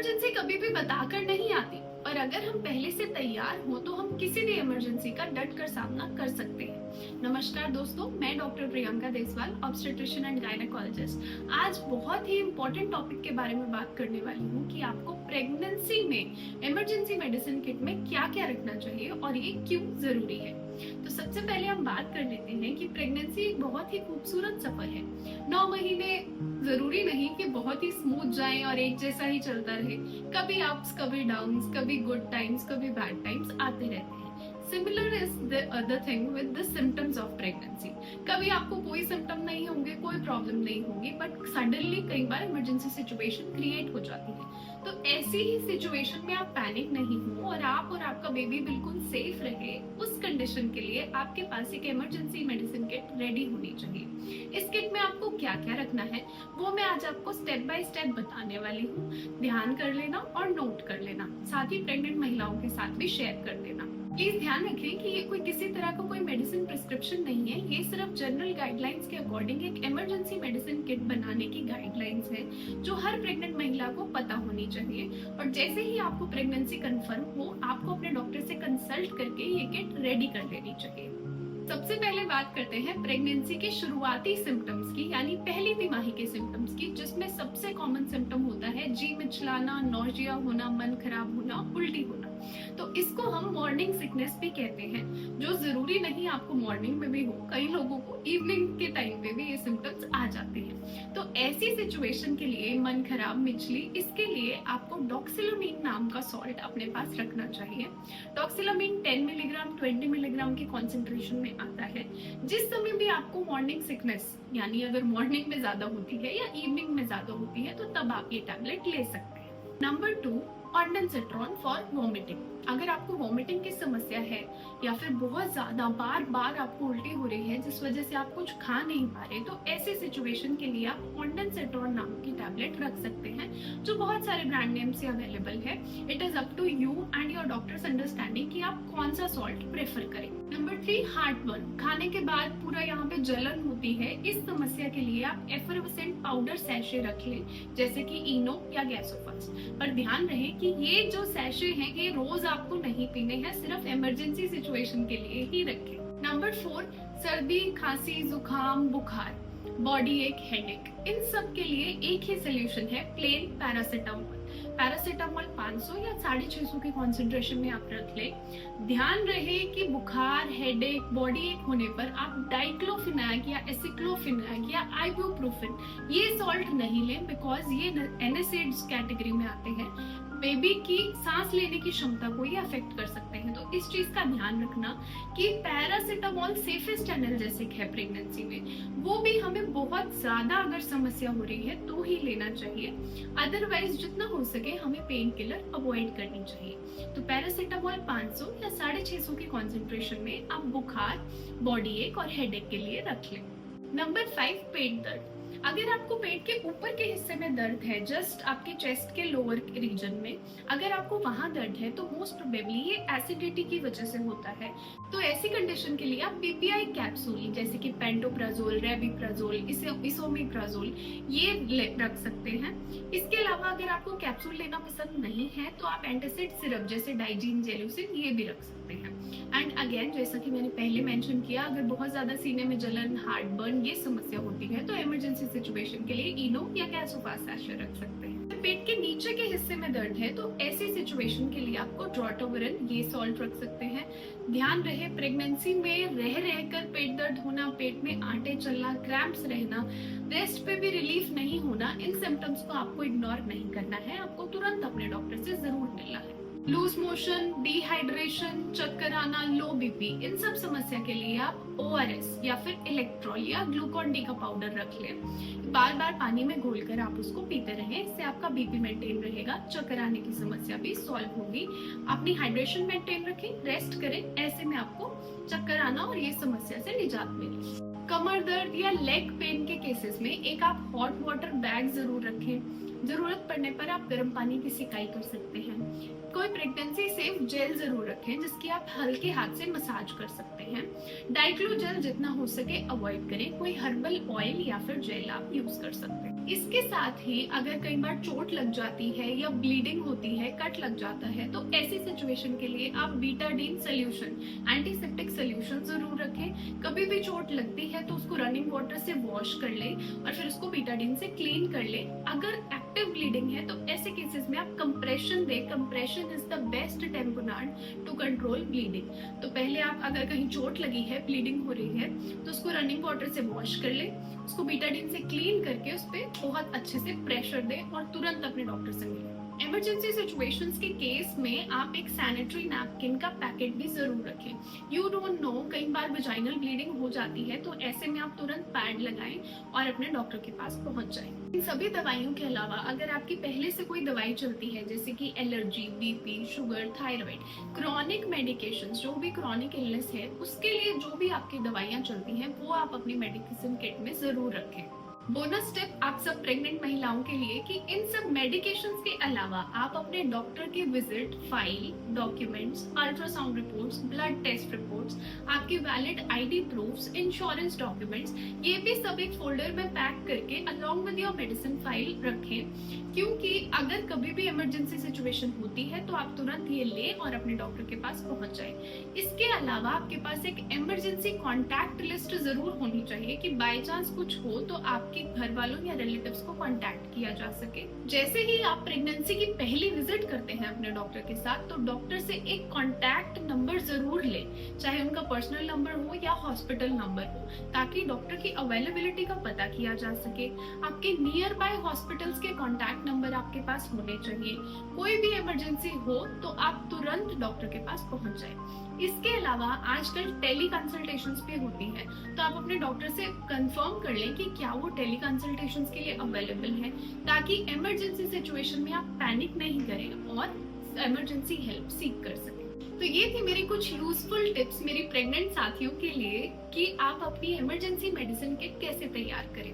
Emergency कभी भी बताकर नहीं आती, और अगर हम पहले से तैयार हो तो हम किसी भी इमरजेंसी का डट कर सामना कर सकते हैं। नमस्कार दोस्तों, मैं doctor Priyanka Deswal, obstetrician and gynaecologist. आज बहुत ही इम्पोर्टेंट टॉपिक के बारे में बात करने वाली हूँ कि आपको प्रेगनेंसी में इमरजेंसी मेडिसिन किट में क्या क्या रखना चाहिए और ये क्यों जरूरी है। तो सबसे पहले हम बात कर लेते हैं कि प्रेगनेंसी एक बहुत ही खूबसूरत सफर है। 9 महीने जरूरी नहीं कि बहुत ही स्मूथ जाएं और एक जैसा ही चलता रहे। कभी अप्स, कभी डाउन्स, कभी गुड टाइम्स, कभी बैड टाइम्स आते रहते हैं। Similar is the other thing with the symptoms of pregnancy. कभी आपको कोई सिम्टम नहीं होंगे, कोई प्रॉब्लम नहीं होगी, बट सडनली कई बार इमरजेंसी सिचुएशन क्रिएट हो जाती है। तो ऐसी ही सिचुएशन में आप पैनिक नहीं हो और आप और आपका बेबी बिल्कुल सेफ रहे, उस कंडीशन के लिए आपके पास एक इमरजेंसी मेडिसिन किट रेडी होनी चाहिए। इस किट में आपको क्या क्या रखना है वो मैं आज आपको स्टेप बाय स्टेप बताने वाली हूँ। ध्यान कर लेना और नोट कर लेना, साथ ही प्रेग्नेंट महिलाओं के साथ भी शेयर कर देना। प्लीज ध्यान रखें कि ये कोई किसी तरह का कोई मेडिसिन प्रिस्क्रिप्शन नहीं है, ये सिर्फ जनरल गाइडलाइंस के अकॉर्डिंग एक इमरजेंसी मेडिसिन किट बनाने की गाइडलाइंस है जो हर प्रेग्नेंट महिला को पता होनी चाहिए। और जैसे ही आपको प्रेगनेंसी कंफर्म हो, आपको अपने डॉक्टर से कंसल्ट करके ये किट रेडी कर लेनी चाहिए। सबसे पहले बात करते हैं प्रेगनेंसी के शुरुआती सिम्टम्स की, यानी पहली तिमाही के सिम्टम्स की, जिसमें सबसे कॉमन सिम्टम होता है जी मिचलाना, नौजिया होना, मन खराब होना, उल्टी होना। तो इसको हम मॉर्निंग सिकनेस भी कहते हैं, जो जरूरी नहीं आपको मॉर्निंग में भी हो, कई लोगों को इवनिंग के टाइम पे भी ये सिम्टम्स आ जाते हैं। तो ऐसी सिचुएशन के लिए मन खराब, मिचली, इसके लिए आपको डॉक्सिलामीन नाम का सॉल्ट अपने पास रखना चाहिए। डॉक्सिलामीन 10 मिलीग्राम 20 मिलीग्राम की कॉन्सेंट्रेशन में आता है। जिस समय भी आपको मॉर्निंग सिकनेस, यानी अगर मॉर्निंग में ज्यादा होती है या इवनिंग में ज्यादा होती है, तो तब आप ये टैबलेट ले सकते हैं। Number 2, ondansetron for vomiting. अगर आपको वॉमिटिंग की समस्या है या फिर बहुत ज्यादा बार बार आपको उल्टी हो रही है जिस वजह से आप कुछ खा नहीं पा रहे, तो ऐसे सिचुएशन के लिए आप ऑर्डेंसेट्रॉन नाम की टैबलेट रख सकते हैं, जो बहुत सारे ब्रांड नेम से अवेलेबल है। It is up to you and your doctor's understanding कि आप कौन सा सॉल्ट प्रेफर करें। Number 3, heartburn. खाने के बाद पूरा यहाँ पे जलन होती है, इस समस्या के लिए आप एफरवेसेंट पाउडर सैशे रख लें, जैसे कि इनो या गैसोफास। पर ध्यान रहे कि ये जो सैशे हैं ये रोज आपको नहीं पीने हैं, सिर्फ इमरजेंसी सिचुएशन के लिए ही रखें। नंबर 4, सर्दी, खांसी, जुकाम, बुखार, बॉडी एक, हेडेक, इन सब के लिए एक ही सोल्यूशन है, प्लेन पैरासीटामोल। पैरासीटामोल 500 या 650 की कॉन्सेंट्रेशन में आप रख लें। ध्यान रहे कि बुखार, हेडेक, बॉडी एक होने पर आप डाइक्लोफिनाक या एसिक्लोफिनाक या आइबुप्रोफेन ये सॉल्ट नहीं लें, बिकॉज ये एनएसएड्स कैटेगरी में आते हैं। बेबी की सांस लेने की क्षमता को ये अफेक्ट कर सकते हैं। तो इस चीज का ध्यान रखना कि पैरासीटामोल सेफेस्ट एनाल्जेसिक है प्रेगनेंसी में, वो भी हमें बहुत ज्यादा अगर समस्या हो रही है तो ही लेना चाहिए। अदरवाइज जितना हो सके हमें पेन किलर अवॉइड करनी चाहिए। तो पैरासीटामोल 500 या 650 की कॉन्सेंट्रेशन में आप बुखार, बॉडी एक और हेडेक के लिए रख लें। नंबर 5, पेट दर्द। अगर आपको पेट के ऊपर के हिस्से में दर्द है, जस्ट आपके चेस्ट के लोअर रीजन में, अगर आपको वहां दर्द है तो मोस्ट प्रोबेबली ये एसिडिटी की वजह से होता है। तो ऐसी कंडीशन के लिए आप पीपीआई कैप्सूल जैसे कि पेंटोप्राजोल, रेबिप्राजोल, इसोमेप्राजोल ये रख सकते हैं। इसके अलावा अगर आपको कैप्सूल लेना पसंद नहीं है तो आप एंटासिड सिरप जैसे डाइजीन, जेलुसिन ये भी रख सकते हैं। एंड अगेन, जैसा कि मैंने पहले मेंशन किया, अगर बहुत ज्यादा सीने में जलन, हार्ट बर्न ये समस्या होती है तो इमरजेंसी सिचुएशन के लिए इनो या गैसोफास सैशे रख सकते हैं। पेट के नीचे के हिस्से में दर्द है तो ऐसी सिचुएशन के लिए आपको ड्रोटोवरन ये सॉल्ट रख सकते हैं। ध्यान रहे प्रेगनेंसी में रह रहकर पेट दर्द होना, पेट में आटे चलना, क्रैम्प्स रहना, रेस्ट पे भी रिलीफ नहीं होना, इन सिम्टम्स को आपको इग्नोर नहीं करना है, आपको तुरंत अपने डॉक्टर से जरूर मिलना है। लूज मोशन, डिहाइड्रेशन, चक्कर आना, लो बीपी, इन सब समस्या के लिए आप ओआरएस या फिर इलेक्ट्रॉल या ग्लूकोन डी का पाउडर रख लें। बार बार पानी में घोलकर आप उसको पीते रहें, इससे आपका बीपी मेंटेन रहेगा, चक्कर आने की समस्या भी सॉल्व होगी। अपनी हाइड्रेशन मेंटेन रखें, रेस्ट करें, ऐसे में आपको चक्कर आना और ये समस्या से निजात मिलेगी। कमर दर्द या लेग पेन के केसेस में एक आप हॉट वाटर बैग जरूर रखें। जरूरत पड़ने पर आप गर्म पानी की सिकाई कर सकते हैं। कोई प्रेगनेंसी सेफ जेल जरूर रखें जिसकी आप हल्के हाथ से मसाज कर सकते हैं। डाइक्लो जेल जितना हो सके अवॉइड करें। कोई हर्बल ऑयल या फिर जेल आप यूज कर सकते हैं। इसके साथ ही अगर कई बार चोट लग जाती है या ब्लीडिंग होती है, कट लग जाता है, तो ऐसी सिचुएशन के लिए आप बीटाडीन सोल्यूशन, एंटीसेप्टिक सोल्यूशन जरूर रखें। कभी भी चोट लगती है तो उसको रनिंग वाटर से वॉश कर ले और फिर उसको बीटाडीन से क्लीन कर ले। अगर एक्टिव ब्लीडिंग है तो ऐसे केसेस में आप कंप्रेशन दे। Compression is the best tamponade to control bleeding. तो पहले आप अगर कहीं चोट लगी है, ब्लीडिंग हो रही है, तो उसको रनिंग वाटर से वॉश कर ले, उसको बीटाडीन से क्लीन करके उस पर बहुत अच्छे से प्रेशर दे और तुरंत अपने डॉक्टर से मिले। इमरजेंसी सिचुएशंस के केस में आप एक सैनिटरी नैपकिन का पैकेट भी जरूर रखें। यू डोंट नो, कई बार वजाइनल ब्लीडिंग हो जाती है, तो ऐसे में आप तुरंत पैड लगाएं और अपने डॉक्टर के पास पहुंच जाएं। इन सभी दवाइयों के अलावा अगर आपकी पहले से कोई दवाई चलती है, जैसे कि allergy, BP, sugar, thyroid, chronic medications, जो भी क्रॉनिक इलनेस है, उसके लिए जो भी आपकी दवाइयाँ चलती हैं वो आप अपनी मेडिसिन किट में जरूर रखें। बोनस टिप आप सब प्रेग्नेंट महिलाओं के लिए कि इन सब मेडिकेशंस के अलावा आप अपने डॉक्टर के visit, file, documents, ultrasound reports, blood test reports, आपकी valid ID proofs, insurance documents, ये भी सब एक फोल्डर में पैक करके along with your medicine file रखें। क्योंकि अगर कभी भी इमरजेंसी सिचुएशन होती है तो आप तुरंत ये ले और अपने डॉक्टर के पास पहुंच जाए। इसके अलावा आपके पास एक इमरजेंसी कॉन्टैक्ट लिस्ट जरूर होनी चाहिए कि बाय चांस कुछ हो तो आपके घर वालों या रिलेटिव्स को कॉन्टैक्ट किया जा सके। जैसे ही आप प्रेगनेंसी की पहली विजिट करते हैं अपने डॉक्टर के साथ, तो डॉक्टर से एक कॉन्टैक्ट नंबर जरूर ले, चाहे उनका पर्सनल नंबर हो या हॉस्पिटल नंबर हो, ताकि डॉक्टर की अवेलेबिलिटी का पता किया जा सके। आपके नियर बाय हॉस्पिटल्स के कॉन्टैक्ट नंबर आपके पास होने चाहिए। कोई भी इमरजेंसी हो तो आप तुरंत डॉक्टर के पास पहुंच जाए। इसके अलावा आजकल टेली कंसल्टेशंस भी होती है, तो आप अपने डॉक्टर से कंफर्म कर लें कि क्या वो टेली कंसल्टेशंस के लिए अवेलेबल है, ताकि इमरजेंसी सिचुएशन में आप पैनिक नहीं करें और इमरजेंसी हेल्प सीख कर सकें। तो ये थी मेरी कुछ यूजफुल टिप्स मेरी प्रेग्नेंट साथियों के लिए कि आप अपनी इमरजेंसी मेडिसिन किट कैसे तैयार करें।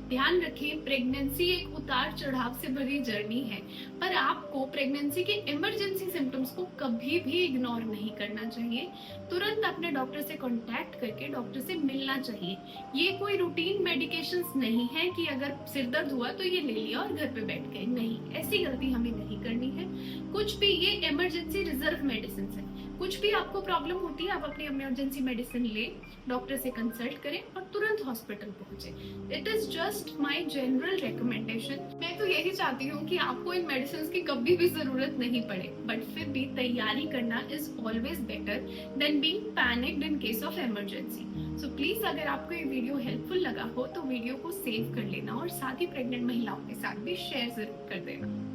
ध्यान रखें, प्रेगनेंसी एक उतार चढ़ाव से भरी जर्नी है, पर आपको प्रेगनेंसी के इमरजेंसी सिम्टम्स को कभी भी इग्नोर नहीं करना चाहिए। तुरंत अपने डॉक्टर से कांटेक्ट करके डॉक्टर से मिलना चाहिए। ये कोई रूटीन मेडिकेशंस नहीं है कि अगर सिर दर्द हुआ तो ये ले लिया और घर पे बैठ गए। नहीं, ऐसी गलती हमें नहीं करनी है। कुछ भी, ये इमरजेंसी रिजर्व मेडिसिन है। कुछ भी आपको प्रॉब्लम होती है, आप अपनी इमरजेंसी मेडिसिन ले, डॉक्टर से कंसल्ट करें और तुरंत हॉस्पिटल पहुंचे। It is just my general recommendation. मैं तो यही चाहती हूँ कि आपको इन मेडिसिन की कभी भी जरूरत नहीं पड़े, बट फिर भी तैयारी करना is always better than being panicked in case of emergency. So please, अगर आपको ये वीडियो हेल्पफुल लगा हो तो वीडियो को सेव कर लेना और साथ ही प्रेग्नेंट महिलाओं के साथ भी शेयर जरूर कर देना।